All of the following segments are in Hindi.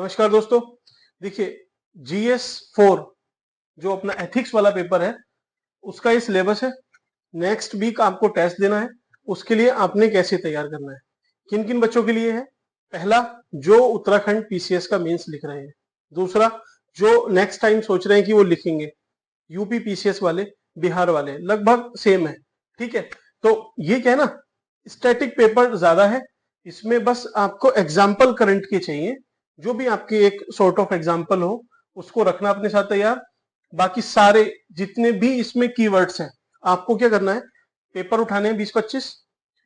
नमस्कार दोस्तों। देखिए, GS4 जो अपना एथिक्स वाला पेपर है उसका ये सिलेबस है। नेक्स्ट वीक आपको टेस्ट देना है। उसके लिए आपने कैसे तैयार करना है, किन किन बच्चों के लिए है। पहला, जो उत्तराखंड PCS का मेंस लिख रहे हैं। दूसरा, जो नेक्स्ट टाइम सोच रहे हैं कि वो लिखेंगे, यूपी PCS वाले, बिहार वाले, लगभग सेम है। ठीक है, तो ये क्या है ना, स्टैटिक पेपर ज्यादा है। इसमें बस आपको एग्जाम्पल करंट के चाहिए, जो भी आपकी एक सॉर्ट ऑफ एग्जाम्पल हो उसको रखना अपने साथ तैयार। बाकी सारे जितने भी इसमें कीवर्ड्स हैं, आपको क्या करना है, पेपर उठाने हैं 20-25,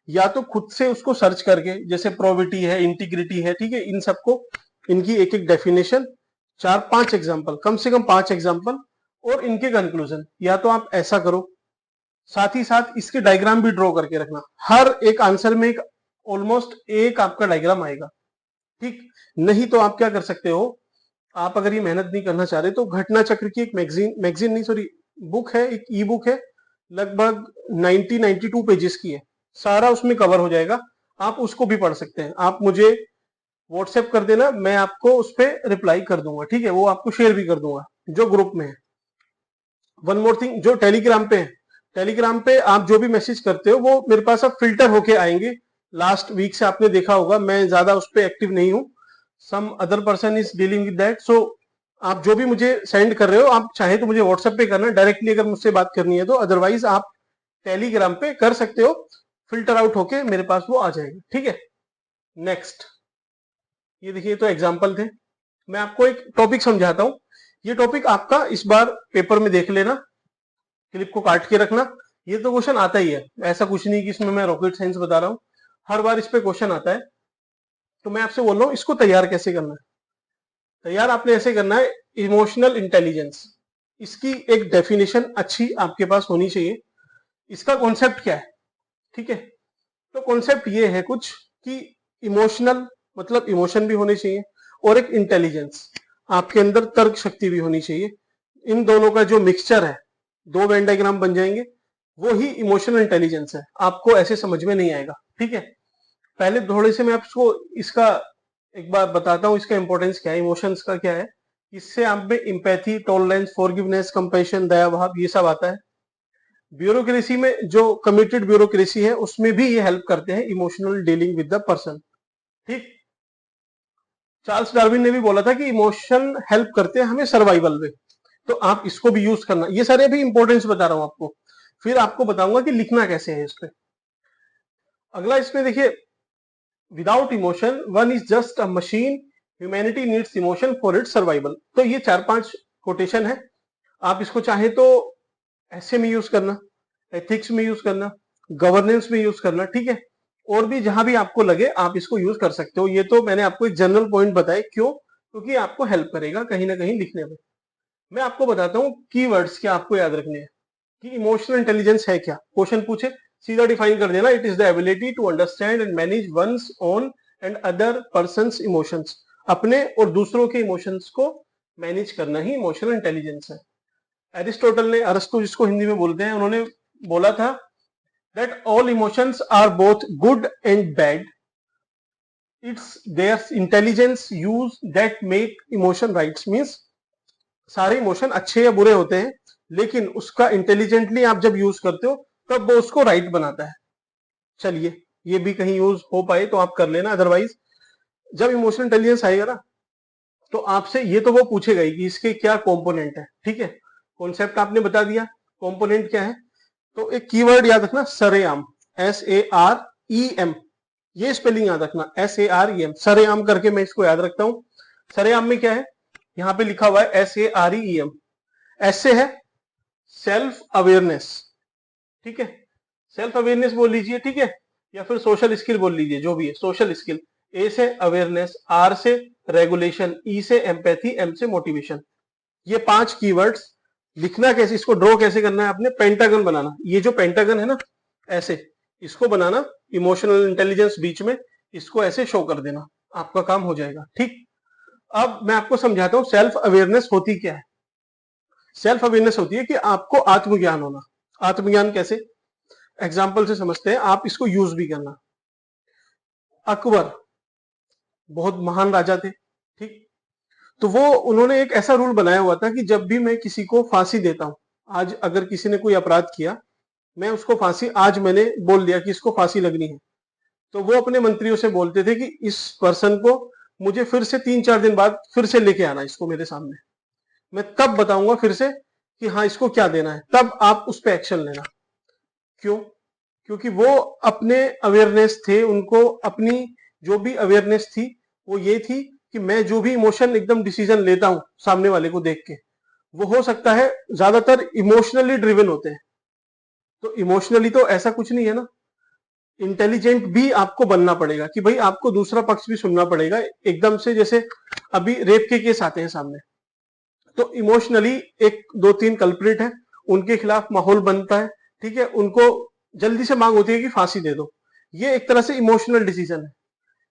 या तो खुद से उसको सर्च करके, जैसे प्रोबिटी है, इंटीग्रिटी है, ठीक है, इन सबको, इनकी एक एक डेफिनेशन, 4-5 एग्जाम्पल, कम से कम 5 एग्जाम्पल, और इनके कंक्लूजन। या तो आप ऐसा करो, साथ ही साथ इसके डायग्राम भी ड्रॉ करके रखना। हर एक आंसर में एक ऑलमोस्ट एक आपका डायग्राम आएगा। ठीक, नहीं तो आप क्या कर सकते हो, आप अगर ये मेहनत नहीं करना चाह रहे तो घटना चक्र की एक मैगजीन नहीं, सॉरी, बुक है, एक ई बुक है, लगभग 92 पेजेस की है। सारा उसमें कवर हो जाएगा, आप उसको भी पढ़ सकते हैं। आप मुझे व्हाट्सएप कर देना, मैं आपको उस पर रिप्लाई कर दूंगा। ठीक है, वो आपको शेयर भी कर दूंगा जो ग्रुप में है। वन मोर थिंग, जो टेलीग्राम पे है, टेलीग्राम पे आप जो भी मैसेज करते हो वो मेरे पास अब फिल्टर होके आएंगे। लास्ट वीक से आपने देखा होगा, मैं ज्यादा उस पर एक्टिव नहीं हूँ, some other person is dealing with that. So आप जो भी मुझे सेंड कर रहे हो, आप चाहे तो मुझे व्हाट्सएप पे करना डायरेक्टली अगर मुझसे बात करनी है तो, अदरवाइज आप टेलीग्राम पे कर सकते हो। फिल्टर आउट होके मेरे पास वो आ जाएगा। ठीक है, नेक्स्ट, ये देखिए, तो एग्जाम्पल थे। मैं आपको एक टॉपिक समझाता हूँ। ये टॉपिक आपका इस बार पेपर में देख लेना, क्लिप को काट के रखना। ये तो क्वेश्चन आता ही है, ऐसा कुछ नहीं कि इसमें मैं रॉकेट साइंस बता रहा हूँ, हर बार इस पे क्वेश्चन आता है। तो मैं आपसे बोल रहा हूँ, इसको तैयार कैसे करना है। तैयार आपने ऐसे करना है, इमोशनल इंटेलिजेंस, इसकी एक डेफिनेशन अच्छी आपके पास होनी चाहिए। इसका कॉन्सेप्ट क्या है, ठीक है। तो कॉन्सेप्ट ये है कुछ कि इमोशनल मतलब इमोशन भी होने चाहिए, और एक इंटेलिजेंस, आपके अंदर तर्क शक्ति भी होनी चाहिए। इन दोनों का जो मिक्सचर है, दो वेन डायग्राम बन जाएंगे, वो ही इमोशनल इंटेलिजेंस है। आपको ऐसे समझ में नहीं आएगा। ठीक है, पहले थोड़े से मैं आपको इसका एक बार बताता हूँ, इसका इंपॉर्टेंस क्या है, इमोशंस का क्या है। इससे आप में इम्पैथी, टॉलरेंस, फॉरगिवनेस, कंपैशन, दया भाव, ये सब आता है। ब्यूरोक्रेसी में जो कमिटेड ब्यूरोक्रेसी है, उसमें भी ये हेल्प करते हैं, emotional dealing with the person. ठीक, चार्ल्स डार्विन ने भी बोला था कि इमोशन हेल्प करते हैं हमें सर्वाइवल में। तो आप इसको भी यूज करना। ये सारे भी इंपॉर्टेंस बता रहा हूं आपको, फिर आपको बताऊंगा कि लिखना कैसे है इस पे। अगला इसमें देखिए, without emotion one is just a machine, humanity needs emotion for its survival. तो ये 4-5 कोटेशन है। आप इसको चाहे तो ऐसे में यूज करना, एथिक्स में यूज करना, गवर्नेंस में यूज करना, ठीक है, और भी जहां भी आपको लगे आप इसको यूज कर सकते हो। ये तो मैंने आपको एक जनरल पॉइंट बताए, क्यों, क्योंकि आपको हेल्प करेगा कहीं ना कहीं लिखने में। मैं आपको बताता हूँ कीवर्ड्स क्या आपको याद रखने हैं, कि इमोशनल इंटेलिजेंस है क्या। क्वेश्चन पूछे, सीधा डिफाइन कर देना, it is the ability to understand and manage one's own and other persons emotions. अपने और दूसरों के इमोशंस को मैनेज करना ही इमोशनल इंटेलिजेंस है। एरिस्टोटल ने, अरस्तु जिसको हिंदी में बोलते हैं, उन्होंने बोला था that all emotions are both good and bad, it's their intelligence use that make emotion rights. Means सारे इमोशन अच्छे या बुरे होते हैं, लेकिन उसका इंटेलिजेंटली आप जब यूज करते हो तब वो उसको राइट बनाता है। चलिए, ये भी कहीं यूज हो पाए तो आप कर लेना, अदरवाइज जब इमोशनल इंटेलिजेंस आएगा ना, तो आपसे ये तो वो पूछेगा ही कि इसके क्या कंपोनेंट है। ठीक है, कॉन्सेप्ट आपने बता दिया, कंपोनेंट क्या है। तो एक कीवर्ड याद रखना, सरेआम, SAREM, ये स्पेलिंग याद रखना, SAREM, सरेआम करके मैं इसको याद रखता हूं। सरेआम में क्या है, यहां पे लिखा हुआ है SAREM। ऐसे है सेल्फ अवेयरनेस, ठीक है, सेल्फ अवेयरनेस बोल लीजिए, ठीक है, या फिर सोशल स्किल बोल लीजिए, जो भी है सोशल स्किल। ए से अवेयरनेस, आर से रेगुलेशन, ई से एम्पैथी, एम से मोटिवेशन। ये 5 कीवर्ड्स लिखना कैसे, इसको ड्रॉ कैसे करना है आपने, पेंटागन बनाना। ये जो पेंटागन है ना, ऐसे इसको बनाना, इमोशनल इंटेलिजेंस बीच में, इसको ऐसे शो कर देना, आपका काम हो जाएगा। ठीक, अब मैं आपको समझाता हूं सेल्फ अवेयरनेस होती क्या है। सेल्फ अवेयरनेस होती है कि आपको आत्मज्ञान होना। आत्मज्ञान कैसे, एग्जाम्पल से समझते हैं, आप इसको यूज भी करना। अकबर बहुत महान राजा थे, ठीक, तो वो उन्होंने एक ऐसा रूल बनाया हुआ था कि जब भी मैं किसी को फांसी देता हूँ, आज अगर किसी ने कोई अपराध किया, मैं उसको फांसी, आज मैंने बोल दिया कि इसको फांसी लगनी है, तो वो अपने मंत्रियों से बोलते थे कि इस पर्सन को मुझे फिर से 3-4 दिन बाद फिर से लेके आना इसको मेरे सामने, मैं तब बताऊंगा फिर से कि हाँ इसको क्या देना है, तब आप उस पर एक्शन लेना। क्यों? क्योंकि वो अपने अवेयरनेस थे, उनको अपनी जो भी अवेयरनेस थी वो ये थी कि मैं जो भी इमोशन एकदम डिसीजन लेता हूं सामने वाले को देख के, वो हो सकता है ज्यादातर इमोशनली ड्रिवन होते हैं। तो इमोशनली तो ऐसा कुछ नहीं है ना, इंटेलिजेंट भी आपको बनना पड़ेगा कि भाई आपको दूसरा पक्ष भी सुनना पड़ेगा एकदम से। जैसे अभी रेप के केस आते हैं सामने, तो इमोशनली एक 2-3 कल्प्रिट है, उनके खिलाफ माहौल बनता है, ठीक है, उनको जल्दी से मांग होती है कि फांसी दे दो, ये एक तरह से इमोशनल डिसीजन है।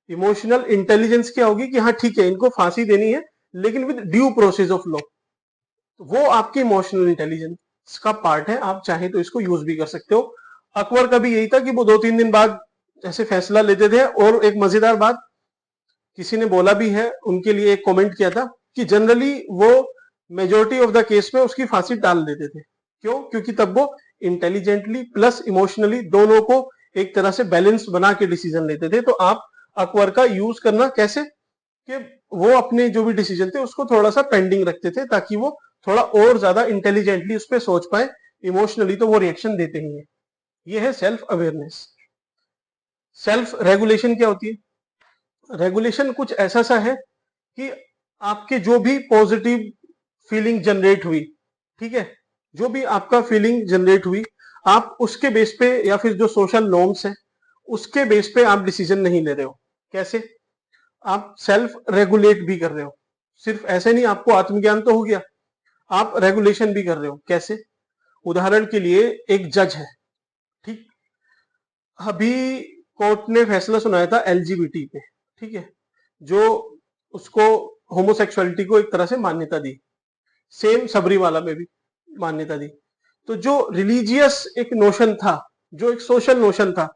इमोशनल इंटेलिजेंस क्या होगी कि हाँ ठीक है इनको फांसी देनी है, लेकिन with due process of law, वो आपके इमोशनल इंटेलिजेंस का पार्ट है, आप चाहे तो इसको यूज भी कर सकते हो। अकबर का भी यही था कि वो 2-3 दिन बाद ऐसे फैसला लेते थे। और एक मजेदार बात किसी ने बोला भी है, उनके लिए एक कमेंट किया था कि जनरली वो मेजोरिटी ऑफ द केस में उसकी फांसी टाल देते थे। क्यों? क्योंकि तब वो इंटेलिजेंटली प्लस इमोशनली दोनों को एक तरह से बैलेंस बना के डिसीजन लेते थे। तो आप अकबर का यूज करना कैसे कि वो अपने जो भी डिसीजन थे उसको थोड़ा सा पेंडिंग रखते थे, ताकि वो थोड़ा और ज्यादा इंटेलिजेंटली उस पर सोच पाए। इमोशनली तो वो रिएक्शन देते ही है। ये है सेल्फ अवेयरनेस। सेल्फ रेगुलेशन क्या होती है? रेगुलेशन कुछ ऐसा सा है कि आपके जो भी पॉजिटिव फीलिंग जनरेट हुई, ठीक है, जो भी आपका फीलिंग जनरेट हुई, आप उसके बेस पे या फिर जो सोशल नॉर्म्स है उसके बेस पे आप डिसीजन नहीं ले रहे हो। कैसे? आप सेल्फ रेगुलेट भी कर रहे हो। सिर्फ ऐसे नहीं आपको आत्मज्ञान तो हो गया, आप रेगुलेशन भी कर रहे हो। कैसे? उदाहरण के लिए एक जज है, ठीक, अभी कोर्ट ने फैसला सुनाया था एलजीबीटी पे, ठीक है, जो उसको होमोसेक्सुअलिटी को एक तरह से मान्यता दी, सेम सबरीवाला में भी मान्यता दी। तो जो रिलीजियस एक नोशन था, जो एक सोशल नोशन था,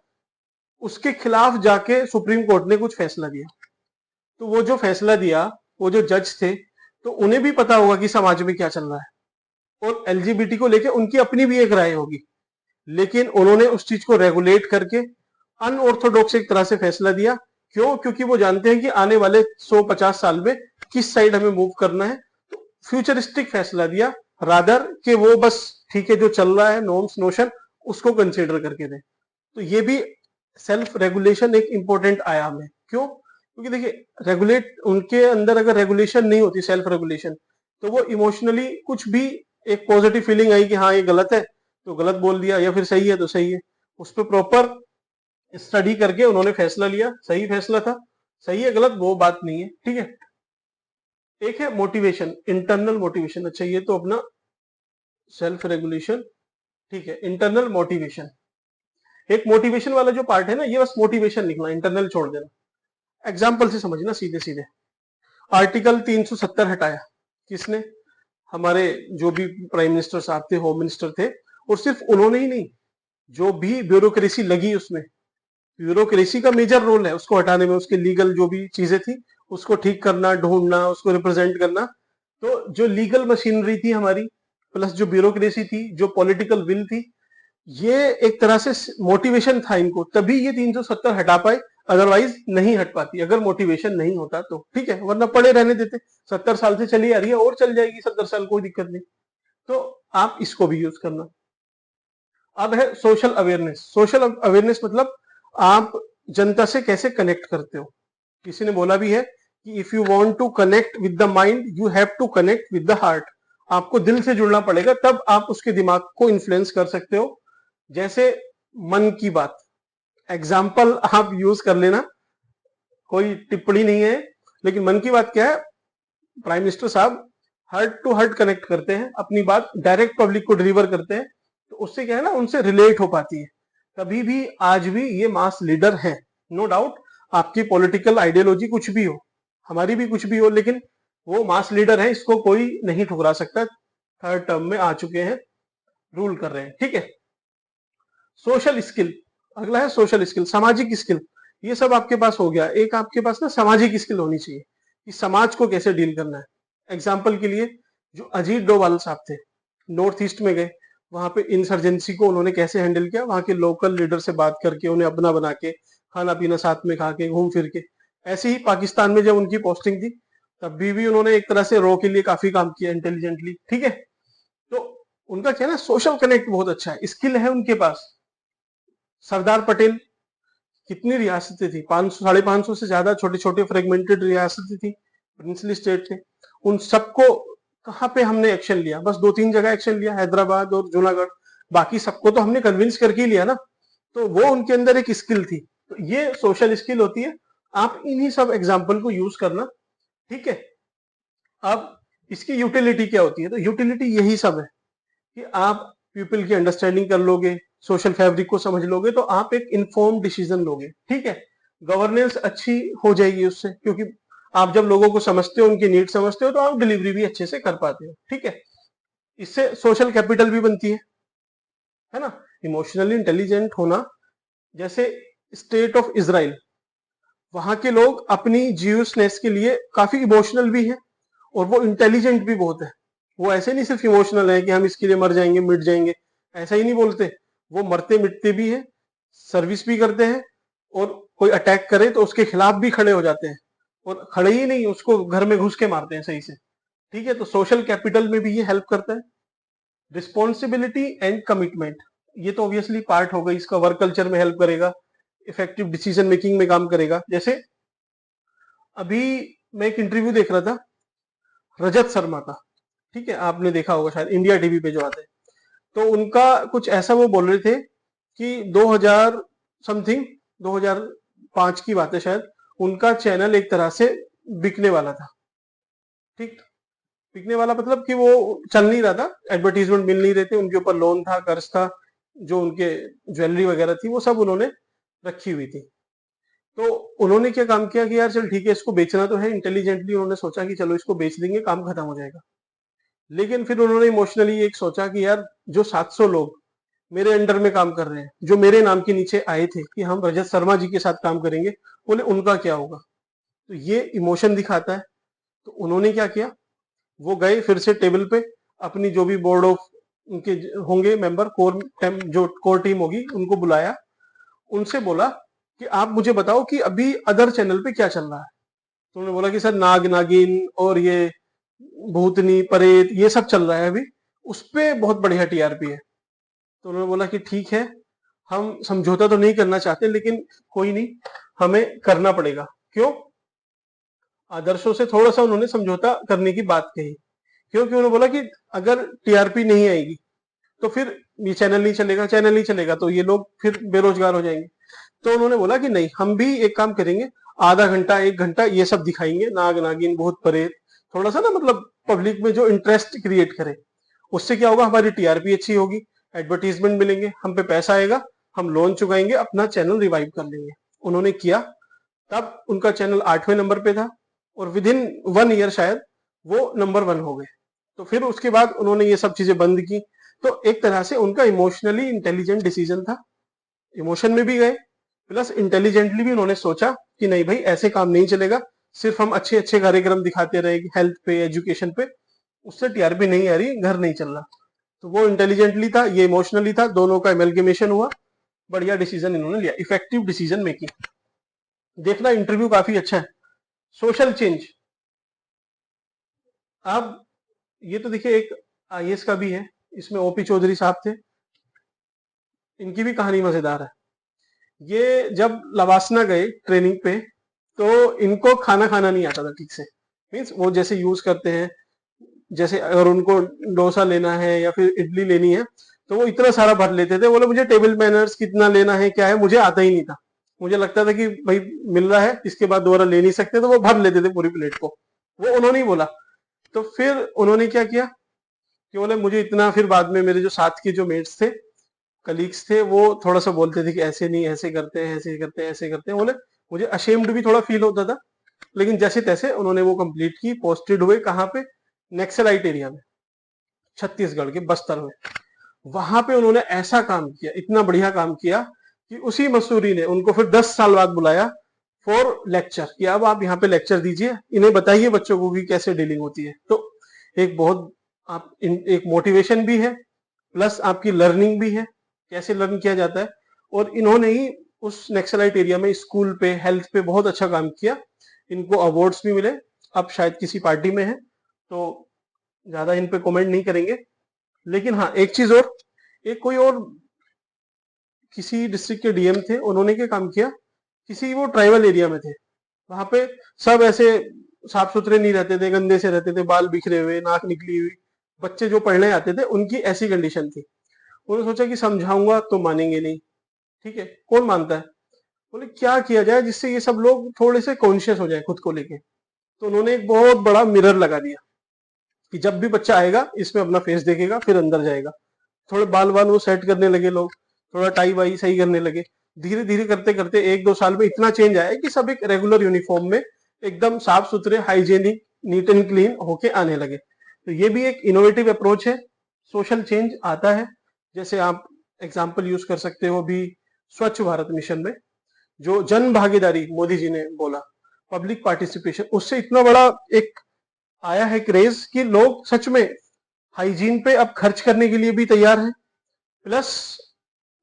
उसके खिलाफ जाके सुप्रीम कोर्ट ने कुछ फैसला दिया। तो वो जो फैसला दिया, वो जो जज थे, तो उन्हें भी पता होगा कि समाज में क्या चल रहा है, और एलजीबीटी को लेके उनकी अपनी भी एक राय होगी, लेकिन उन्होंने उस चीज को रेगुलेट करके अनऑर्थोडॉक्स एक तरह से फैसला दिया। क्यों? क्योंकि वो जानते हैं कि आने वाले 100-50 साल में किस साइड हमें मूव करना है। तो फ्यूचरिस्टिक फैसला दिया, रादर के वो बस ठीक है जो चल रहा है नॉर्म्स नोशन उसको कंसीडर करके दें। तो ये भी सेल्फ रेगुलेशन एक इंपॉर्टेंट आयाम है। क्यों? क्योंकि देखिए रेगुलेट, उनके अंदर अगर रेगुलेशन नहीं होती, सेल्फ रेगुलेशन, तो वो इमोशनली कुछ भी एक पॉजिटिव फीलिंग आई कि हाँ ये गलत है तो गलत बोल दिया, या फिर सही है तो सही है, उस पर प्रॉपर स्टडी करके उन्होंने फैसला लिया, सही फैसला था। सही है गलत वो बात नहीं है, ठीक है। एक है मोटिवेशन, इंटरनल मोटिवेशन। अच्छा ये तो अपना सेल्फ रेगुलेशन, ठीक है। इंटरनल मोटिवेशन, एक मोटिवेशन वाला जो पार्ट है ना, ये बस मोटिवेशन लिखना, इंटरनल छोड़ देना। एग्जाम्पल से समझना सीधे सीधे। आर्टिकल 370 हटाया किसने? हमारे जो भी प्राइम मिनिस्टर साहब थे, होम मिनिस्टर थे, और सिर्फ उन्होंने ही नहीं, जो भी ब्यूरोक्रेसी लगी उसमें, ब्यूरोक्रेसी का मेजर रोल है उसको हटाने में, उसके लीगल जो भी चीजें थी उसको ठीक करना, ढूंढना, उसको रिप्रेजेंट करना। तो जो लीगल मशीनरी थी हमारी, प्लस जो ब्यूरोक्रेसी थी, जो पॉलिटिकल विल थी, ये एक तरह से मोटिवेशन था इनको, तभी ये 370 हटा पाए, अदरवाइज नहीं हट पाती अगर मोटिवेशन नहीं होता तो, ठीक है, वरना पड़े रहने देते। 70 साल से चली आ रही है और चल जाएगी 70 साल, कोई दिक्कत नहीं। तो आप इसको भी यूज करना। अब है सोशल अवेयरनेस। सोशल अवेयरनेस मतलब आप जनता से कैसे कनेक्ट करते हो। किसी ने बोला भी है कि if you want to connect with the mind you have to connect with the heart. आपको दिल से जुड़ना पड़ेगा, तब आप उसके दिमाग को इन्फ्लुएंस कर सकते हो। जैसे मन की बात, एग्जाम्पल आप यूज कर लेना, कोई टिप्पणी नहीं है, लेकिन मन की बात क्या है, प्राइम मिनिस्टर साहब हार्ट टू हार्ट कनेक्ट करते हैं, अपनी बात डायरेक्ट पब्लिक को डिलीवर करते हैं, तो उससे क्या है ना, उनसे रिलेट हो पाती है। कभी भी आज भी ये मास लीडर है, नो डाउट। आपकी पॉलिटिकल आइडियोलॉजी कुछ भी हो, हमारी भी कुछ भी हो, लेकिन वो मास लीडर है, इसको कोई नहीं ठुकरा सकता। थर्ड टर्म में आ चुके हैं, रूल कर रहे हैं, ठीक है। सोशल स्किल, अगला है सोशल स्किल, सामाजिक स्किल। ये सब आपके पास हो गया। एक आपके पास ना सामाजिक स्किल होनी चाहिए कि समाज को कैसे डील करना है। एग्जाम्पल के लिए जो अजीत डोभाल साहब थे, नॉर्थ ईस्ट में गए, वहां पे इंसर्जेंसी को उन्होंने कैसे हैंडल किया, वहां के लोकल लीडर से बात करके उन्हें अपना बना के खाना पीना साथ में खा के घूम फिर के। ऐसे ही पाकिस्तान में जब उनकी पोस्टिंग थी तब भी उन्होंने एक तरह से रॉ के लिए काफी काम किया इंटेलिजेंटली, ठीक है। तो उनका क्या है ना, सोशल कनेक्ट बहुत अच्छा है, स्किल है उनके पास। सरदार पटेल, कितनी रियासतें थी, 500 550 से ज्यादा छोटे छोटे फ्रेगमेंटेड रियासतें थी, प्रिंसली स्टेट थे। उन सबको कहाँ पे हमने एक्शन लिया, बस 2-3 जगह एक्शन लिया, हैदराबाद और जूनागढ़। बाकी सबको तो हमने कन्विंस करके ही लिया ना। तो वो उनके अंदर एक स्किल थी। तो ये सोशल स्किल होती है। आप इन्हीं सब एग्जाम्पल को यूज करना, ठीक है। अब इसकी यूटिलिटी क्या होती है, तो यूटिलिटी यही सब है कि आप पीपल की अंडरस्टैंडिंग कर लोगे, सोशल फैब्रिक को समझ लोगे, तो आप एक इन्फॉर्म डिसीजन लोगे, ठीक है। गवर्नेंस अच्छी हो जाएगी उससे, क्योंकि आप जब लोगों को समझते हो, उनकी नीड समझते हो, तो आप डिलीवरी भी अच्छे से कर पाते हो, ठीक है। इससे सोशल कैपिटल भी बनती है ना। इमोशनली इंटेलिजेंट होना, जैसे स्टेट ऑफ इजराइल, वहां के लोग अपनी ज्यूसनेस के लिए काफी इमोशनल भी है और वो इंटेलिजेंट भी बहुत है। वो ऐसे नहीं सिर्फ इमोशनल है कि हम इसके लिए मर जाएंगे मिट जाएंगे, ऐसा ही नहीं बोलते। वो मरते मिटते भी हैं, सर्विस भी करते हैं, और कोई अटैक करे तो उसके खिलाफ भी खड़े हो जाते हैं, और खड़े ही नहीं, उसको घर में घुस के मारते हैं सही से, ठीक है। तो सोशल कैपिटल में भी ये हेल्प करता है। रिस्पॉन्सिबिलिटी एंड कमिटमेंट, ये तो ऑब्वियसली पार्ट हो गई, इसका वर्क कल्चर में हेल्प करेगा, इफेक्टिव डिसीजन मेकिंग में काम करेगा। जैसे अभी मैं एक इंटरव्यू देख रहा था रजत शर्मा का, ठीक है, आपने देखा होगा शायद, इंडिया टीवी पे जो आते हैं। तो उनका कुछ ऐसा वो बोल रहे थे कि 2000 समथिंग, 2005 की बात है शायद, उनका चैनल एक तरह से बिकने वाला था, ठीक। बिकने वाला मतलब कि वो चल नहीं रहा था, एडवर्टीजमेंट मिल नहीं रहे थे, उनके ऊपर लोन था, कर्ज था, जो उनके ज्वेलरी वगैरह थी वो सब उन्होंने रखी हुई थी। तो उन्होंने क्या काम किया कि यार चल ठीक है, इसको बेचना तो है, इंटेलिजेंटली उन्होंने सोचा कि चलो इसको बेच देंगे, काम खत्म हो जाएगा। लेकिन फिर उन्होंने इमोशनली एक सोचा कि यार जो 700 लोग मेरे अंडर में काम कर रहे हैं, जो मेरे नाम के नीचे आए थे कि हम रजत शर्मा जी के साथ काम करेंगे, बोले उनका क्या होगा। तो ये इमोशन दिखाता है। तो उन्होंने क्या किया, वो गए फिर से टेबल पे, अपनी जो भी बोर्ड ऑफ उनके होंगे मेंबर, कोर जो कोर टीम होगी, उनको बुलाया, उनसे बोला कि आप मुझे बताओ कि अभी अदर चैनल पे क्या चल रहा है। तो उन्होंने बोला कि सर नाग नागिन और ये भूतनी परेत ये सब चल रहा है अभी, उस पे बहुत बढ़िया टीआरपी है। तो उन्होंने बोला कि ठीक है, हम समझौता तो नहीं करना चाहते, लेकिन कोई नहीं, हमें करना पड़ेगा। क्यों? आदर्शों से थोड़ा सा उन्होंने समझौता करने की बात कही। क्योंकि उन्होंने बोला कि अगर टीआरपी नहीं आएगी तो फिर ये चैनल नहीं चलेगा, चैनल नहीं चलेगा तो ये लोग फिर बेरोजगार हो जाएंगे। तो उन्होंने बोला कि नहीं, हम भी एक काम करेंगे, आधा घंटा 1 घंटा ये सब दिखाएंगे, नाग नागिन भूत प्रेत, थोड़ा सा ना, मतलब पब्लिक में जो इंटरेस्ट क्रिएट करे। उससे क्या होगा, हमारी टीआरपी अच्छी होगी, एडवर्टीजमेंट मिलेंगे, हम पे पैसा आएगा, हम लोन चुकाएंगे, अपना चैनल रिवाइव कर लेंगे। उन्होंने किया, तब उनका चैनल 8वें नंबर पे था, और विद इन 1 ईयर शायद वो नंबर 1 हो गए। तो फिर उसके बाद उन्होंने ये सब चीजें बंद की। तो एक तरह से उनका इमोशनली इंटेलिजेंट डिसीजन था, इमोशन में भी गए, प्लस इंटेलिजेंटली भी उन्होंने सोचा कि नहीं भाई ऐसे काम नहीं चलेगा, सिर्फ हम अच्छे अच्छे कार्यक्रम दिखाते रहे हेल्थ पे, एजुकेशन पे, उससे टीआरपी नहीं आ रही, घर नहीं चल रहा। तो वो इंटेलिजेंटली था, ये इमोशनली था, दोनों का एमलगेमेशन हुआ, बढ़िया डिसीजन इन्होंने लिया, इफेक्टिव डिसीजन मेकिंग। देखना इंटरव्यू काफी अच्छा है। सोशल चेंज, अब ये तो देखिए एक आईएएस का भी है, इसमें ओपी चौधरी साहब थे, इनकी भी कहानी मजेदार है। ये जब लवासना गए ट्रेनिंग पे, तो इनको खाना खाना नहीं आता था ठीक से। मीन्स वो जैसे यूज करते हैं, जैसे अगर उनको डोसा लेना है या फिर इडली लेनी है, तो वो इतना सारा भर लेते थे। बोले मुझे टेबल मैनर्स कितना लेना है क्या है मुझे आता ही नहीं था, मुझे लगता था कि भाई मिल रहा है, इसके बाद दोबारा ले नहीं सकते, तो वो भर लेते थे पूरी प्लेट को। वो उन्होंने ही बोला। तो फिर उन्होंने क्या किया कि बोले मुझे इतना, फिर बाद में मेरे जो साथ के जो मेट्स थे, कलीग्स थे, वो थोड़ा सा बोलते थे कि ऐसे नहीं, ऐसे करते हैं, ऐसे करते हैं, ऐसे करते हैं। बोले मुझे अशेम्ड भी थोड़ा फील होता था, लेकिन जैसे तैसे उन्होंने वो कंप्लीट की। पोस्टेड हुए कहाँ पे, नेक्सलाइट एरिया में, छत्तीसगढ़ के बस्तर में। वहां पे उन्होंने ऐसा काम किया, इतना बढ़िया काम किया कि उसी मसूरी ने उनको फिर 10 साल बाद बुलाया फॉर लेक्चर, कि अब आप यहाँ पे लेक्चर दीजिए, इन्हें बताइए बच्चों को कि कैसे डीलिंग होती है। तो एक बहुत एक मोटिवेशन भी है, प्लस आपकी लर्निंग भी है, कैसे लर्न किया जाता है। और इन्होंने ही उस नेक्सलाइट एरिया में स्कूल पे, हेल्थ पे बहुत अच्छा काम किया, इनको अवार्ड्स भी मिले। अब शायद किसी पार्टी में है तो ज्यादा इन पे कमेंट नहीं करेंगे। लेकिन हाँ, एक चीज और, एक कोई और किसी डिस्ट्रिक्ट के डीएम थे, उन्होंने क्या काम किया, किसी वो ट्राइबल एरिया में थे, वहां पे सब ऐसे साफ सुथरे नहीं रहते थे, गंदे से रहते थे, बाल बिखरे हुए, नाक निकली हुई, बच्चे जो पढ़ने आते थे उनकी ऐसी कंडीशन थी। उन्होंने सोचा कि समझाऊंगा तो मानेंगे नहीं, ठीक है, कौन मानता है। बोले क्या किया जाए जिससे ये सब लोग थोड़े से कॉन्शियस हो जाए खुद को लेके। तो उन्होंने एक बहुत बड़ा मिरर लगा दिया कि जब भी बच्चा आएगा इसमें अपना फेस देखेगा, फिर अंदर जाएगा। थोड़े बाल बाल वो सेट करने लगे लोग, थोड़ा टाई वाई सही करने लगे। धीरे धीरे करते करते 1-2 साल में इतना चेंज आया कि सब एक रेगुलर यूनिफॉर्म में एकदम साफ सुथरे, हाइजेनिक, नीट एंड क्लीन होके आने लगे। तो ये भी एक इनोवेटिव अप्रोच है, सोशल चेंज आता है। जैसे आप एग्जाम्पल यूज कर सकते हो भी स्वच्छ भारत मिशन में, जो जन भागीदारी मोदी जी ने बोला, पब्लिक पार्टिसिपेशन, उससे इतना बड़ा एक आया है क्रेज कि लोग सच में हाइजीन पे अब खर्च करने के लिए भी तैयार हैं। प्लस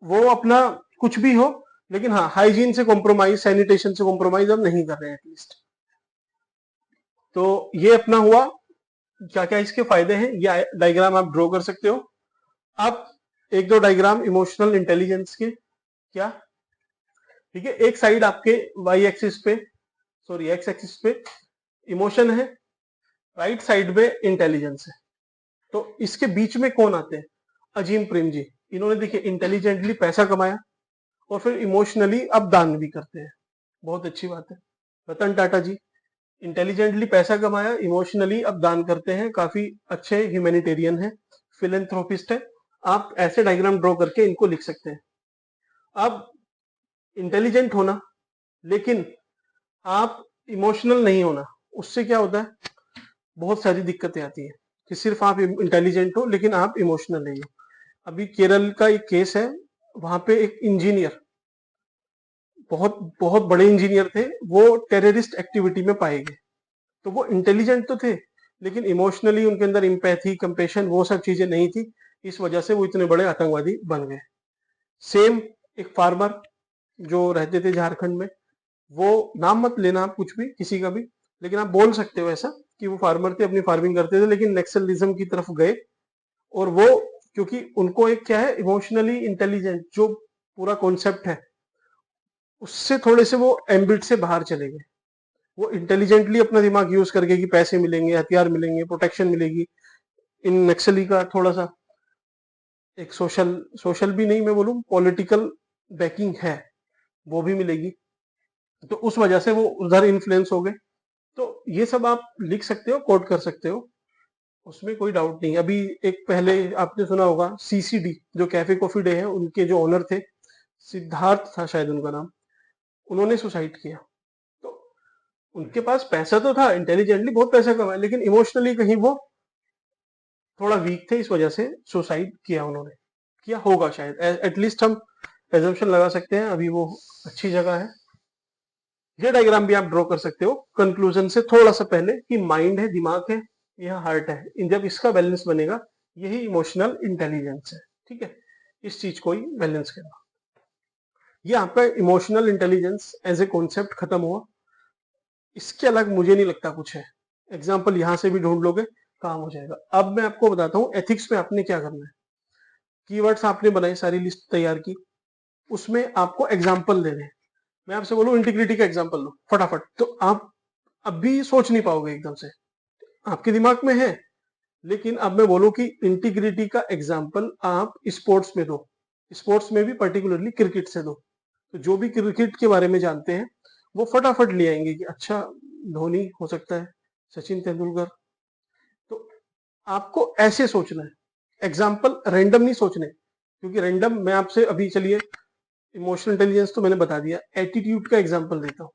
वो अपना कुछ भी हो, लेकिन हाँ, हाइजीन से कॉम्प्रोमाइज, सैनिटेशन से कॉम्प्रोमाइज अब नहीं कर रहे हैं एटलीस्ट। तो ये अपना हुआ, क्या क्या इसके फायदे हैं ये डायग्राम आप ड्रॉ कर सकते हो। अब एक दो डायग्राम इमोशनल इंटेलिजेंस के, क्या, ठीक है, एक साइड आपके वाई एक्सिस पे, सॉरी एक्स एक्सिस पे इमोशन है, राइट साइड पे इंटेलिजेंस है। तो इसके बीच में कौन आते हैं, अजीम प्रेम जी। इन्होंने देखिए इंटेलिजेंटली पैसा कमाया और फिर इमोशनली अब दान भी करते हैं, बहुत अच्छी बात है। रतन टाटा जी, इंटेलिजेंटली पैसा कमाया, इमोशनली अब दान करते हैं, काफी अच्छे ह्यूमैनिटेरियन है, फिलेंथ्रोपिस्ट है। आप ऐसे डायग्राम ड्रॉ करके इनको लिख सकते हैं। अब इंटेलिजेंट होना लेकिन आप इमोशनल नहीं होना, उससे क्या होता है, बहुत सारी दिक्कतें आती है कि सिर्फ आप इंटेलिजेंट हो लेकिन आप इमोशनल नहीं हो। अभी केरल का एक केस है, वहां पे एक इंजीनियर, बहुत बहुत बड़े इंजीनियर थे, वो टेररिस्ट एक्टिविटी में पाए गए। तो वो इंटेलिजेंट तो थे लेकिन इमोशनली उनके अंदर इम्पैथी, कंपेशन, वो सब चीजें नहीं थी। इस वजह से वो इतने बड़े आतंकवादी बन गए। सेम एक फार्मर जो रहते थे झारखंड में, वो नाम मत लेना आप कुछ भी किसी का भी, लेकिन आप बोल सकते हो ऐसा कि वो फार्मर थे, अपनी फार्मिंग करते थे, लेकिन नक्सलिज्म की तरफ गए। और वो, क्योंकि उनको एक क्या है, इमोशनली इंटेलिजेंट जो पूरा कॉन्सेप्ट है, उससे थोड़े से वो एम्बिट से बाहर चले गए। वो इंटेलिजेंटली अपना दिमाग यूज करके कि पैसे मिलेंगे, हथियार मिलेंगे, प्रोटेक्शन मिलेगी, इन नक्सली का थोड़ा सा एक सोशल सोशल भी नहीं, मैं बोलूं पॉलिटिकल बैकिंग है, वो भी मिलेगी। तो उस वजह से वो उधर इन्फ्लुएंस हो गए। तो ये सब आप लिख सकते हो, कोट कर सकते हो, उसमें कोई डाउट नहीं। अभी एक पहले आपने सुना होगा सीसीडी, जो कैफे कॉफी डे है, उनके जो ओनर थे, सिद्धार्थ था शायद उनका नाम, उन्होंने सुसाइड किया। तो उनके पास पैसा तो था, इंटेलिजेंटली बहुत पैसा कमाया, लेकिन इमोशनली कहीं वो थोड़ा वीक थे, इस वजह से सुसाइड किया उन्होंने, किया होगा शायद, एटलीस्ट हम एजम्पशन लगा सकते हैं। अभी वो अच्छी जगह है। ये डायग्राम भी आप ड्रॉ कर सकते हो कंक्लूजन से थोड़ा सा पहले, कि माइंड है, दिमाग है, यह हार्ट है, इन जब इसका बैलेंस बनेगा, यही इमोशनल इंटेलिजेंस है। ठीक है, इस चीज को ही बैलेंस करना। ये आपका emotional intelligence as a concept खत्म हुआ। इसके अलग मुझे नहीं लगता कुछ है, एग्जाम्पल यहां से भी ढूंढ लोगे, काम हो जाएगा। अब मैं आपको बताता हूँ एथिक्स में आपने क्या करना है। कीवर्ड्स आपने बनाई, सारी लिस्ट तैयार की, उसमें आपको एग्जाम्पल देने हैं। मैं आपसे बोलूं इंटीग्रिटी का एग्जाम्पल लो फटाफट, तो आप अभी सोच नहीं पाओगे एकदम से, आपके दिमाग में है, लेकिन अब मैं बोलूं कि इंटीग्रिटी का एग्जाम्पल आप स्पोर्ट्स में दो, स्पोर्ट्स में भी पर्टिकुलरली क्रिकेट से दो। तो जो भी क्रिकेट के बारे में जानते हैं वो फटाफट ले आएंगे कि अच्छा धोनी हो सकता है, सचिन तेंदुलकर। तो आपको ऐसे सोचना है, एग्जाम्पल रैंडम नहीं सोचने, क्योंकि रैंडम, मैं आपसे अभी चलिए इमोशनल इंटेलिजेंस तो मैंने बता दिया, एटीट्यूड का एग्जाम्पल देता हूँ।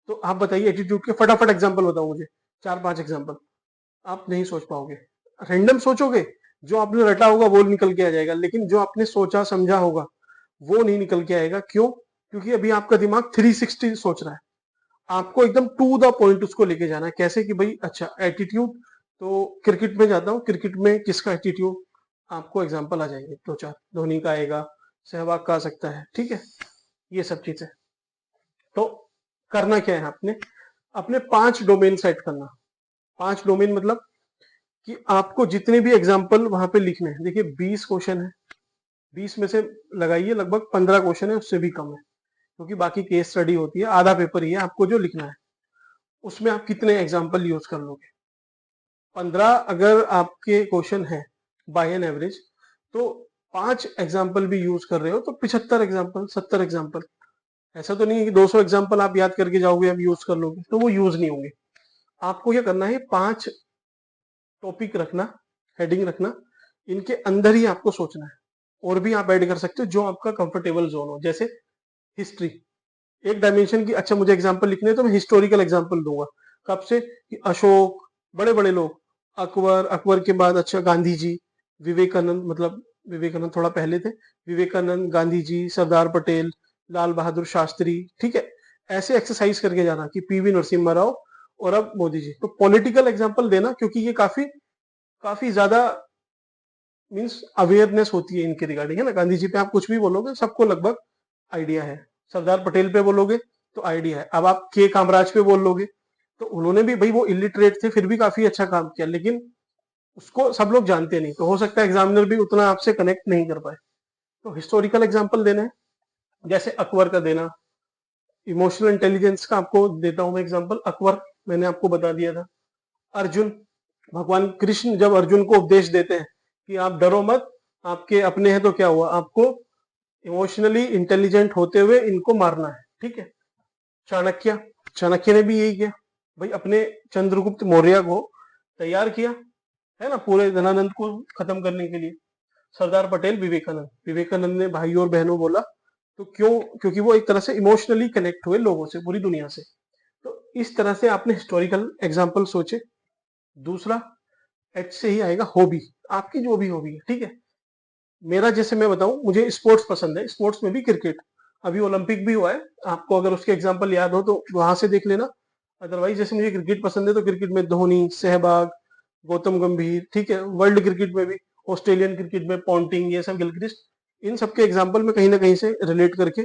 तो आप बताइए एटीट्यूड के फटाफट एग्जाम्पल बताओ मुझे, 4-5 एग्जाम्पल। आप नहीं सोच पाओगे, रैंडम सोचोगे, जो आपने रटा होगा वो निकल के आ जाएगा, लेकिन जो आपने सोचा समझा होगा वो नहीं निकल के आएगा। क्यों? क्योंकि अभी आपका दिमाग 360 सोच रहा है। आपको एकदम टू द पॉइंट उसको लेके जाना है। कैसे कि भाई अच्छा एटीट्यूड, तो क्रिकेट में जाता हूँ, क्रिकेट में किसका एटीट्यूड, आपको एग्जांपल आ जाएंगे दो चार, धोनी का आएगा, सहवाग का आ सकता है, ठीक है, ये सब चीजें। तो करना क्या है, आपने अपने 5 डोमेन सेट करना। 5 डोमेन मतलब कि आपको जितने भी एग्जाम्पल वहां पे लिखने हैं, देखिए 20 क्वेश्चन है, 20 में से लगाइए लगभग 15 क्वेश्चन है, उससे भी कम है, क्योंकि बाकी केस स्टडी होती है, आधा पेपर ही है आपको जो लिखना है। उसमें आप कितने एग्जाम्पल यूज कर लोगे? 15 अगर आपके क्वेश्चन है बाय एन एवरेज, तो 5 एग्जाम्पल भी यूज कर रहे हो तो 75 एग्जाम्पल, 70 एग्जाम्पल। ऐसा तो नहीं है कि 200 एग्जाम्पल आप याद करके जाओगे अब यूज कर लोगे, तो वो यूज नहीं होंगे। आपको क्या करना है, 5 टॉपिक रखना, हेडिंग रखना, इनके अंदर ही आपको सोचना है। और भी आप ऐड कर सकते हो जो आपका कंफर्टेबल जोन हो, जैसे हिस्ट्री एक डायमेंशन की, अच्छा मुझे एग्जांपल लिखने हैं तो मैं हिस्टोरिकल एग्जांपल दूंगा। कब से कि अशोक, बड़े बड़े लोग, अकबर, अकबर के बाद अच्छा गांधी जी, विवेकानंद, मतलब विवेकानंद थोड़ा पहले थे, विवेकानंद, गांधी जी, सरदार पटेल, लाल बहादुर शास्त्री, ठीक है। ऐसे एक्सरसाइज करके जाना कि पीवी नरसिम्हा राव और अब मोदी जी। तो पॉलिटिकल एग्जांपल देना, क्योंकि ये काफी काफी ज्यादा मीन्स अवेयरनेस होती है इनके रिगार्डिंग, है ना। गांधी जी पे आप कुछ भी बोलोगे सबको लगभग आइडिया है, सरदार पटेल पे बोलोगे तो आइडिया है। अब आप के कामराज पे बोल लोगे तो उन्होंने भी, भाई वो इलिटरेट थे फिर भी काफी अच्छा काम किया, लेकिन उसको सब लोग जानते नहीं, तो हो सकता है एग्जामिनर भी उतना आपसे कनेक्ट नहीं कर पाए। तो हिस्टोरिकल एग्जाम्पल देना है, जैसे अकबर का देना। इमोशनल इंटेलिजेंस का आपको देता हूं मैं एग्जाम्पल, अकबर मैंने आपको बता दिया था। अर्जुन, भगवान कृष्ण जब अर्जुन को उपदेश देते हैं कि आप डरो मत, आपके अपने हैं, तो क्या हुआ, आपको इमोशनली इंटेलिजेंट होते हुए इनको मारना है, ठीक है। चाणक्य, चाणक्य ने भी यही किया, भाई अपने चंद्रगुप्त मौर्य को तैयार किया, है ना, पूरे धनानंद को खत्म करने के लिए। सरदार पटेल, विवेकानंद, विवेकानंद ने भाई और बहनों बोला, तो क्यों, क्योंकि वो एक तरह से इमोशनली कनेक्ट हुए लोगों से, पूरी दुनिया से। तो इस तरह से आपने हिस्टोरिकल एग्जाम्पल सोचे। दूसरा एच से ही आएगा, हॉबी, आपकी जो भी हॉबी है, ठीक है। मेरा जैसे मैं बताऊं, मुझे स्पोर्ट्स पसंद है, स्पोर्ट्स में भी क्रिकेट, अभी ओलंपिक भी हुआ है, आपको अगर उसके एग्जाम्पल याद हो तो वहां से देख लेना। अदरवाइज जैसे मुझे क्रिकेट पसंद है तो क्रिकेट में धोनी, सहवाग, गौतम गंभीर, ठीक है। वर्ल्ड क्रिकेट में भी, ऑस्ट्रेलियन क्रिकेट में पॉन्टिंग, ये सब, गिलक्रिस्ट, इन सबके एग्जाम्पल में कहीं ना कहीं से रिलेट करके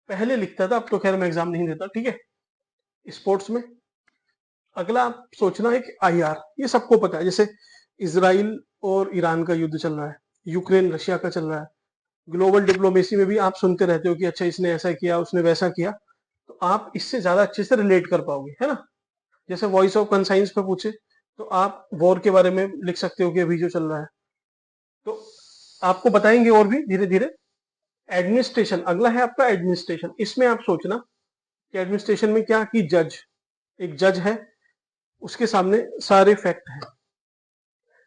पहले लिखता था, अब तो खैर मैं एग्जाम नहीं देता, ठीक है, स्पोर्ट्स में। अगला आप सोचना है कि आईआर, ये सबको पता है, जैसे इसराइल और ईरान का युद्ध चल रहा है, यूक्रेन रशिया का चल रहा है, ग्लोबल डिप्लोमेसी में भी आप सुनते रहते हो कि अच्छा इसने ऐसा किया, उसने वैसा किया, तो आप इससे ज्यादा अच्छे से रिलेट कर पाओगे, है ना। जैसे वॉइस ऑफ कंसाइंस पे पूछे तो आप वॉर के बारे में लिख सकते हो कि अभी जो चल रहा है, तो आपको बताएंगे और भी धीरे धीरे। एडमिनिस्ट्रेशन अगला है आपका, एडमिनिस्ट्रेशन, इसमें आप सोचना कि एडमिनिस्ट्रेशन में क्या, कि जज, एक जज है, उसके सामने सारे फैक्ट हैं,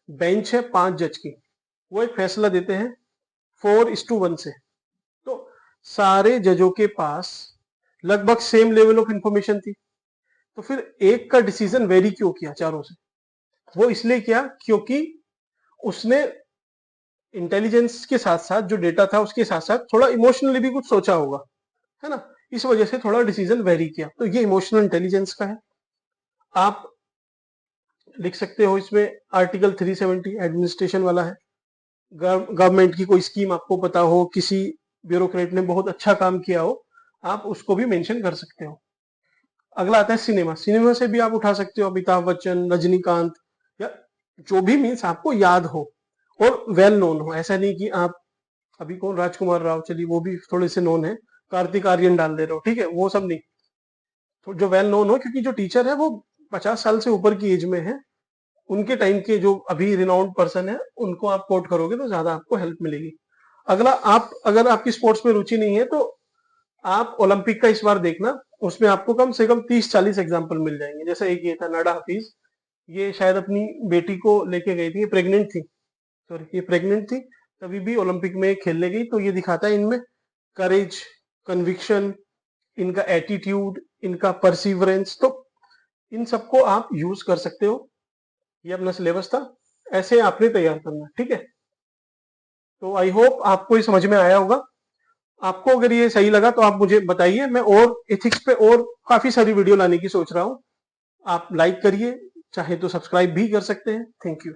बेंच है 5 जज की, वो एक फैसला देते हैं 4:1 से, तो सारे जजों के पास लगभग सेम लेवल ऑफ इंफॉर्मेशन थी, तो फिर एक का डिसीजन वेरी क्यों किया चारों से? वो इसलिए किया क्योंकि उसने इंटेलिजेंस के साथ साथ, जो डेटा था उसके साथ साथ, थोड़ा इमोशनली भी कुछ सोचा होगा, है ना। इस वजह से थोड़ा डिसीजन वेरी किया, तो ये इमोशनल इंटेलिजेंस का है। आप लिख सकते हो इसमें आर्टिकल 370 एडमिनिस्ट्रेशन वाला है, गवर्नमेंट की कोई स्कीम आपको पता हो, किसी ब्यूरोक्रेट ने बहुत अच्छा काम किया हो, आप उसको भी मेंशन कर सकते हो। अगला आता है सिनेमा, सिनेमा से भी आप उठा सकते हो अमिताभ बच्चन, रजनीकांत, या जो भी मीन्स आपको याद हो और वेल नोन हो। ऐसा नहीं कि आप अभी कौन, राजकुमार राव, चलिए वो भी थोड़े से नोन है, कार्तिक आर्यन डाल दे रहे हो, ठीक है, वो सब नहीं, तो जो वेल नोन हो, क्योंकि जो टीचर है वो 50 साल से ऊपर की एज में है, उनके टाइम के जो अभी रिनाउंड पर्सन है उनको आप कोट करोगे तो ज्यादा आपको हेल्प मिलेगी। अगला, आप अगर आपकी स्पोर्ट्स में रुचि नहीं है तो आप ओलंपिक का इस बार देखना, उसमें आपको कम से कम 30-40 एग्जाम्पल मिल जाएंगे। जैसे एक ये था नाडा हफीज, ये शायद अपनी बेटी को लेके गई थी, ये प्रेग्नेंट थी, सॉरी ये प्रेग्नेंट थी, तभी भी ओलंपिक में खेलने गई, तो ये दिखाता है इनमें करेज, कन्विक्शन, इनका एटीट्यूड, इनका परसिवरेंस, तो इन सबको आप यूज कर सकते हो। ये अपना सिलेबस था, ऐसे आपने तैयार करना, ठीक है। तो आई होप आपको ये समझ में आया होगा। आपको अगर ये सही लगा तो आप मुझे बताइए, मैं और एथिक्स पे और काफी सारी वीडियो लाने की सोच रहा हूँ। आप लाइक करिए, चाहे तो सब्सक्राइब भी कर सकते हैं। Thank you.